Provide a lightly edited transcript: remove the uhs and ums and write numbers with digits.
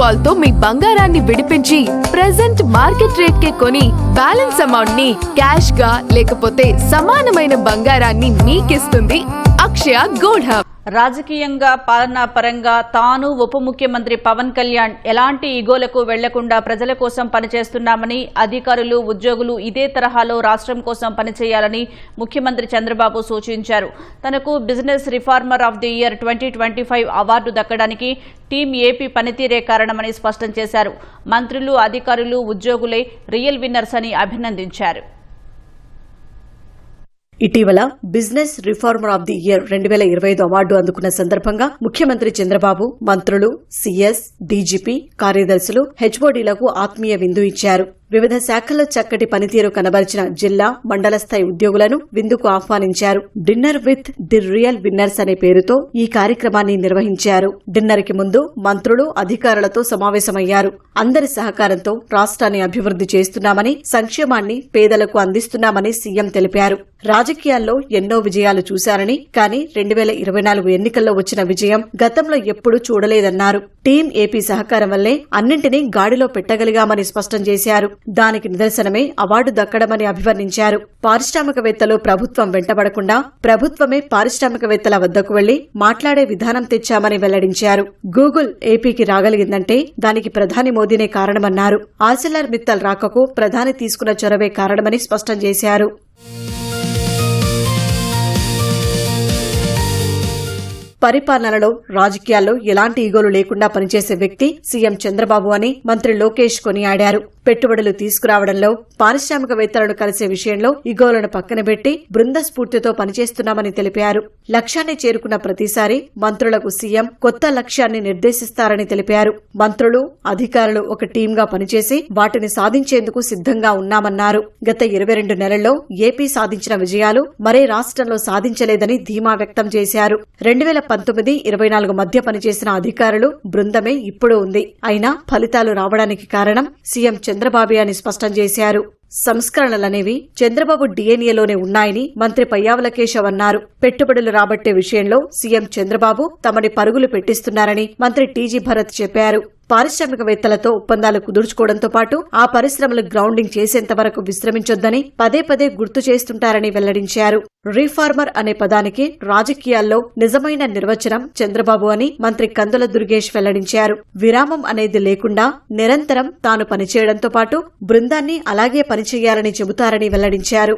Call తో మీ బంగారాన్ని విడిపించి ప్రెజెంట్ మార్కెట్ రేట్ కే కొని బ్యాలెన్స్ అమౌంట్ ని క్యాష్ గా లేకపోతే సమానమైన బంగారాన్ని మీకిస్తుంది అక్షయ గోల్డ్ హబ్. రాజకీయంగా పాలనా పరంగా తాను ఉప ముఖ్యమంత్రి పవన్ కళ్యాణ్ ఎలాంటి ఈగోలకు వెళ్లకుండా ప్రజల కోసం పనిచేస్తున్నామని, అధికారులు ఉద్యోగులు ఇదే తరహాలో రాష్ట్రం కోసం పనిచేయాలని ముఖ్యమంత్రి చంద్రబాబు సూచించారు. తనకు business reformer of the year 2025 award దక్కడానికి టీం ఏపీ పనితీరే కారణమని స్పష్టం చేశారు. మంత్రులు, అధికారులు, ఉద్యోగులే రియల్ విన్నర్స్ అని అభినందించారు. ఇటీవల business reformer of the year 2025 award అందుకున్న సందర్భంగా ముఖ్యమంత్రి చంద్రబాబు మంత్రులు, సీఎస్, డీజీపీ, కార్యదర్శులు, హెచ్ఓడీలకు ఆత్మీయ విందు ఇచ్చారు. వివిధ శాఖల్లో చక్కటి పనితీరు కనబరిచిన జిల్లా, మండల స్థాయి ఉద్యోగులను విందుకు ఆహ్వానించారు. Dinner with the real winners అనే పేరుతో ఈ కార్యక్రమాన్ని నిర్వహించారు. డిన్నర్ కి ముందు మంత్రులు, అధికారులతో సమావేశమయ్యారు. అందరి సహకారంతో రాష్ట్రాన్ని అభివృద్ధి చేస్తున్నామని, సంక్షేమాన్ని పేదలకు అందిస్తున్నామని సీఎం తెలిపారు. రాజకీయాల్లో ఎన్నో విజయాలు చూశారని, కానీ 2024 ఎన్నికల్లో వచ్చిన విజయం గతంలో ఎప్పుడూ చూడలేదన్నారు. టీం ఏపీ సహకారం వల్లే అన్నింటినీ గాడిలో పెట్టగలిగామని స్పష్టం చేశారు. దానికి నిదర్శనమే అవార్డు దక్కడమని అభివర్ణించారు. పారిశ్రామికవేత్తలు ప్రభుత్వం వెంటబడకుండా ప్రభుత్వమే పారిశ్రామికవేత్తల వద్దకు వెళ్లి మాట్లాడే విధానం తెచ్చామని వెల్లడించారు. గూగుల్ ఏపీకి రాగలిగిందంటే దానికి ప్రధాని మోదీనే కారణమన్నారు. ఆర్సిలర్ మిత్తల్ రాకకు ప్రధాని తీసుకున్న చొరవే కారణమని స్పష్టం చేశారు. పరిపాలనలో, రాజకీయాల్లో ఎలాంటి ఈగోలు లేకుండా పనిచేసే వ్యక్తి సీఎం చంద్రబాబు అని మంత్రి లోకేష్ కొనియాడారు. పెట్టుబడులు తీసుకురావడంలో, పారిశ్రామికవేత్తలను కలిసే విషయంలో ఈగోలను పక్కన పెట్టి బృంద స్ఫూర్తితో పనిచేస్తున్నామని తెలిపారు. లక్ష్యాన్ని చేరుకున్న ప్రతిసారి మంత్రులకు సీఎం కొత్త లక్ష్యాన్ని నిర్దేశిస్తారని తెలిపారు. మంత్రులు, అధికారులు ఒక టీంగా పనిచేసి వాటిని సాధించేందుకు సిద్ధంగా ఉన్నామన్నారు. గత 22 నెలల్లో ఏపీ సాధించిన విజయాలు మరే రాష్ట్రంలో సాధించలేదని ధీమా వ్యక్తం చేశారు. 2019-24 మధ్య పనిచేసిన అధికారులు బృందమే ఇప్పుడు ఉంది. అయినా ఫలితాలు రావడానికి కారణం సీఎం చంద్రబాబే అని స్పష్టం చేశారు. సంస్కరణలనేవి చంద్రబాబు డీఎన్ఏలోనే ఉన్నాయని మంత్రి పయ్యావుల కేశవ్ అన్నారు. పెట్టుబడులు రాబట్టే విషయంలో సీఎం చంద్రబాబు తమని పరుగులు పెట్టిస్తున్నారని మంత్రి టీజీ భరత్ చెప్పారు. పారిశ్రామికవేత్తలతో ఒప్పందాలు కుదుర్చుకోవడంతో పాటు ఆ పరిశ్రమలు గ్రౌండింగ్ చేసేంత వరకు విశ్రమించొద్దని పదే పదే గుర్తు చేస్తుంటారని వెల్లడించారు. రీఫార్మర్ అనే పదానికి రాజకీయాల్లో నిజమైన నిర్వచనం చంద్రబాబు అని మంత్రి కందుల దుర్గేష్ వెల్లడించారు. విరామం అనేది లేకుండా నిరంతరం తాను పనిచేయడంతో పాటు బృందాన్ని అలాగే పనిచేయాలని చెబుతారని వెల్లడించారు.